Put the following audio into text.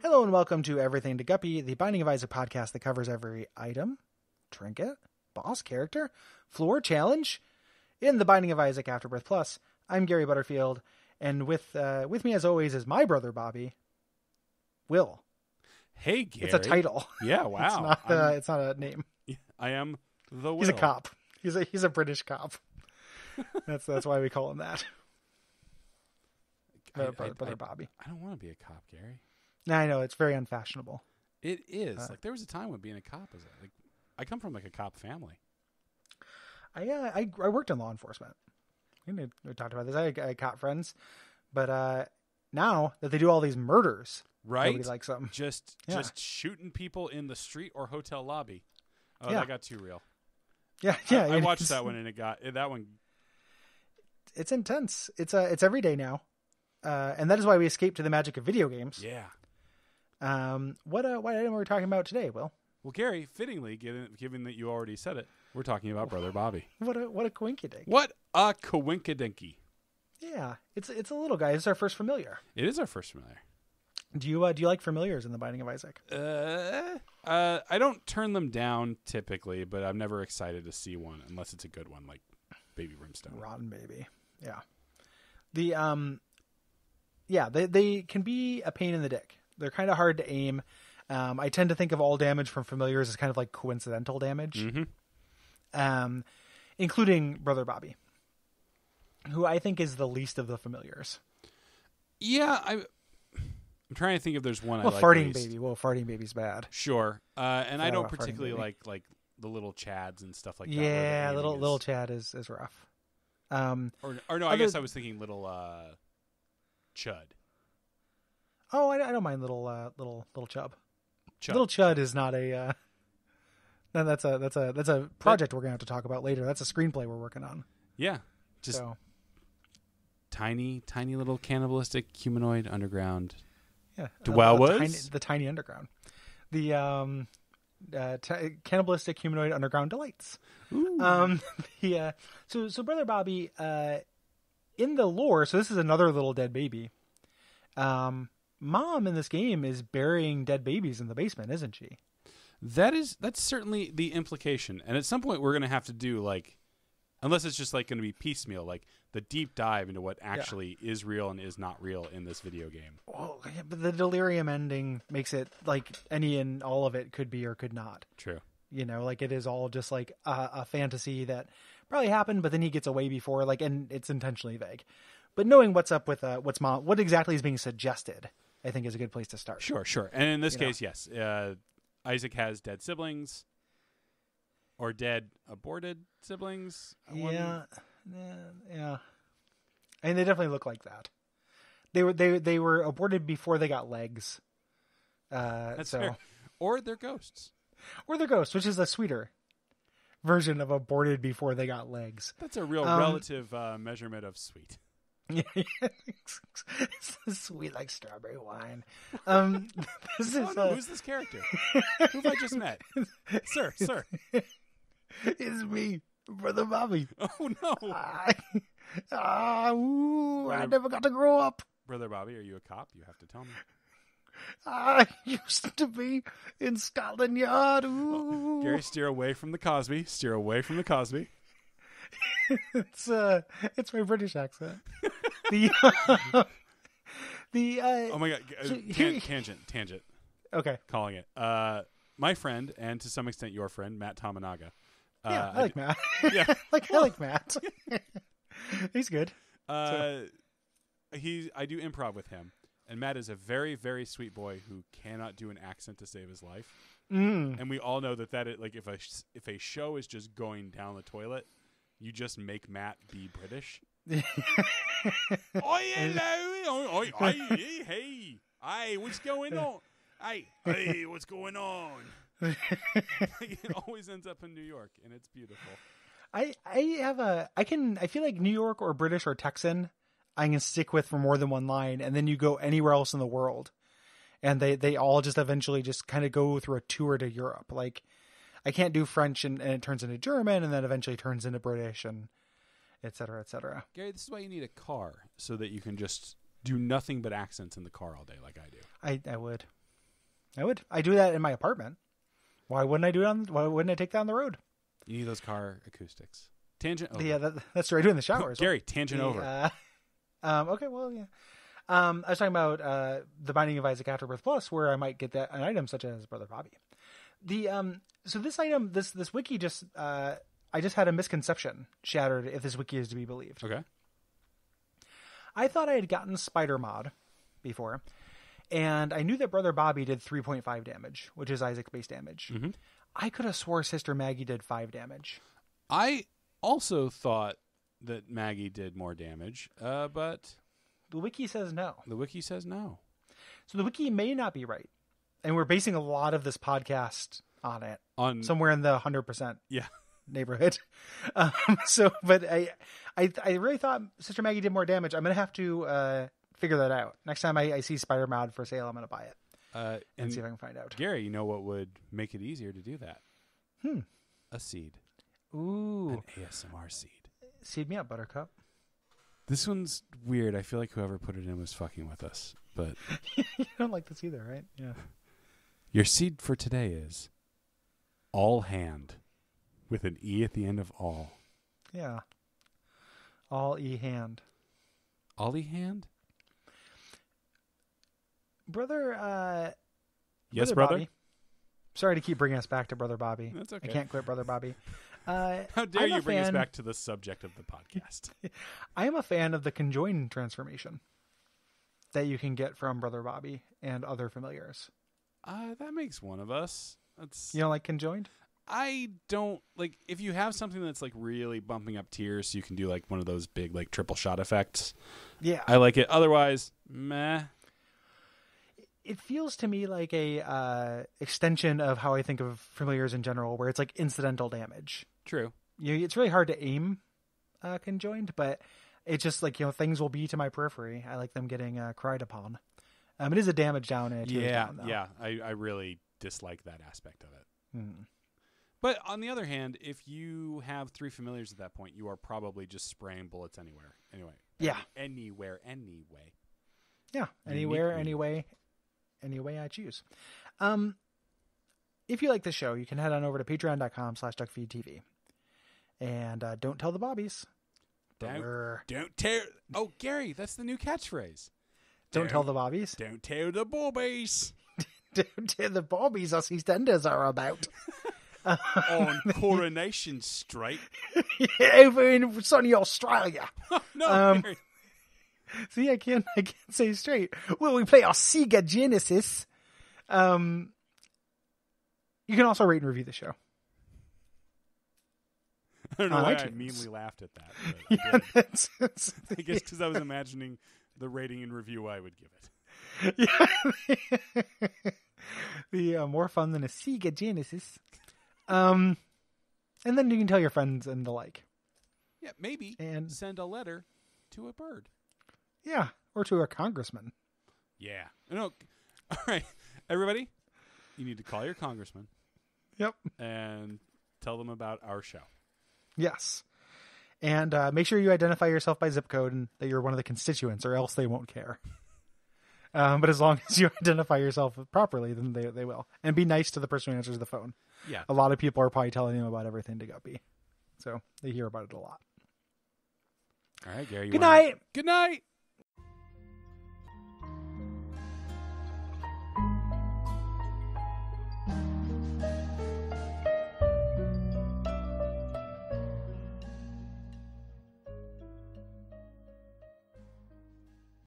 Hello and welcome to Everything to Guppy, the Binding of Isaac podcast that covers every item, trinket, boss character, floor challenge in the Binding of Isaac Afterbirth Plus. I'm Gary Butterfield, and with me as always is my brother Bobby, Will. Hey, Gary. It's a title. Yeah, wow. It's not a name. I am the Will. He's a cop. He's a British cop. That's why we call him that. Brother Bobby. I don't want to be a cop, Gary. I know, it's very unfashionable. It is. There was a time when being a cop was I come from a cop family. I worked in law enforcement. We talked about this. I had cop friends, but now that they do all these murders, right? Nobody likes them. Just shooting people in the street or hotel lobby. Oh, yeah. That got too real. Yeah. I watched that one and that one. It's intense. It's every day now, and that is why we escaped to the magic of video games. Yeah. What item are we talking about today, Will? Well, Gary, fittingly, given that you already said it, we're talking about Brother Bobby. What a coinkydink. What a coinkydinky. Yeah, it's a little guy. It's our first familiar. It is our first familiar. Do you like familiars in the Binding of Isaac? I don't turn them down typically, but I'm never excited to see one unless it's a good one, like Baby Brimstone. Rotten Baby. Yeah. They can be a pain in the dick. They're kind of hard to aim. I tend to think of all damage from familiars as kind of like coincidental damage, including Brother Bobby, who I think is the least of the familiars. Yeah, I'm trying to think if there's one I like Farting least. Baby. Well, Farting Baby's bad. Sure, and I don't particularly like the little Chads and stuff like that. Yeah, little Chad is rough. Or no, I guess I was thinking little Chud. Oh, I don't mind little Chub. Chud. Little Chud is not a. That's a project we're gonna have to talk about later. That's a screenplay we're working on. Yeah, just tiny little cannibalistic humanoid underground. Yeah, the tiny underground. The cannibalistic humanoid underground delights. Ooh. So Brother Bobby, in the lore, so this is another little dead baby. Mom in this game is burying dead babies in the basement, isn't she? That's certainly the implication. And at some point we're going to have to do unless it's just going to be piecemeal, the deep dive into what actually is real and is not real in this video game. Well, yeah, but the delirium ending makes it any and all of it could be or could not. True. It is all just a fantasy that probably happened, but then he gets away before, and it's intentionally vague. But knowing what's up with what exactly is being suggested, I think is a good place to start. Sure. And in this case, yes, Isaac has dead siblings or dead aborted siblings. Yeah. I mean, they definitely look like that. They were aborted before they got legs. That's fair. Or they're ghosts. Or they're ghosts, which is a sweeter version of aborted before they got legs. That's a real relative measurement of sweet. It's sweet like strawberry wine. Who's this character? Who have I just met? Sir. It's me, Brother Bobby. Oh no! I never got to grow up. Brother Bobby, are you a cop? You have to tell me. I used to be in Scotland Yard. Oh, Gary, steer away from the Cosby. It's my British accent. Oh my god! Tangent. Okay. Calling it. My friend, and to some extent your friend, Matt Tamanaga. Yeah, I like Matt. Yeah, I like Matt. He's good. I do improv with him, and Matt is a very, very sweet boy who cannot do an accent to save his life. And we all know that if a show is just going down the toilet, you just make Matt be British. Oi, hello! Hey, what's going on? Hey, what's going on? It always ends up in New York, and it's beautiful. I feel like New York or British or Texan I can stick with for more than one line, and then you go anywhere else in the world, and they all just eventually just kind of go through a tour to Europe. I can't do French and it turns into German, and then eventually turns into British, and et cetera, et cetera. Gary, this is why you need a car, so that you can just do nothing but accents in the car all day like I do. I would. I would. I do that in my apartment. Why wouldn't I do it why wouldn't I take that on the road? You need those car acoustics. Tangent over. Yeah, that's what I do in the shower. Gary, tangent over. Okay, well, yeah. I was talking about The Binding of Isaac Afterbirth Plus, where I might get an item such as Brother Bobby. So this item, this wiki just, I just had a misconception shattered if this wiki is to be believed. Okay. I thought I had gotten Spider Mod before, and I knew that Brother Bobby did 3.5 damage, which is Isaac's base damage. Mm-hmm. I could have swore Sister Maggie did 5 damage. I also thought that Maggie did more damage, but the wiki says no. The wiki says no. So the wiki may not be right. And we're basing a lot of this podcast on it. On somewhere in the 100% yeah. neighborhood. But I really thought Sister Maggie did more damage. I'm going to have to figure that out. Next time I see Spider Mod for sale, I'm going to buy it. And see if I can find out. Gary, you know what would make it easier to do that? A seed. Ooh. An ASMR seed. Seed me up, Buttercup. This one's weird. I feel like whoever put it in was fucking with us. But you don't like this either, right? Yeah. Your seed for today is all hand with an E at the end of all. Yeah. All E hand. Ollie hand? Brother, yes, brother? Bobby. Sorry to keep bringing us back to Brother Bobby. That's okay. I can't quit Brother Bobby. How dare you bring us back to the subject of the podcast? I am a fan of the conjoined transformation that you can get from Brother Bobby and other familiars. That makes one of us. You don't like conjoined? I don't like if you have something that's like really bumping up tiers, so you can do like one of those big like triple shot effects. Yeah, I like it. Otherwise, meh. It feels to me like a extension of how I think of familiars in general, where it's like incidental damage. True. It's really hard to aim conjoined, but it's just like, things will be to my periphery. I like them getting cried upon. It is a damage down and a tears down, though. Yeah. I really dislike that aspect of it. Hmm. But on the other hand, if you have 3 familiars at that point, you are probably just spraying bullets anywhere. Anyway. Yeah. Anyway. Yeah. Anywhere, anyway. Any way I choose. If you like the show, you can head on over to patreon.com/Duckfeed.tv. And don't tell the Bobbies. Don't tell. Oh, Gary, that's the new catchphrase. Don't tell the Bobbies. Don't tell the Bobbies. Don't tell the Bobbies us EastEnders are about. On Coronation Street. Over in sunny Australia. No, Gary. See, I can't say straight. Well, we play our Sega Genesis. You can also rate and review the show. I don't know why I iTunes. methe laughed at that. But I guess because I was imagining the rating and review I would give it. Yeah. The more fun than a Sega Genesis. And then you can tell your friends and the like. Yeah, maybe. And send a letter to a bird. Yeah, or to a congressman. Yeah. No. All right, everybody, you need to call your congressman. Yep. And tell them about our show. Yes. And make sure you identify yourself by zip code and that you're one of the constituents, or else they won't care. But as long as you identify yourself properly, then they will. And be nice to the person who answers the phone. Yeah. A lot of people are probably telling them about everything to Guppy. So they hear about it a lot. All right, Gary. Good night. Good night.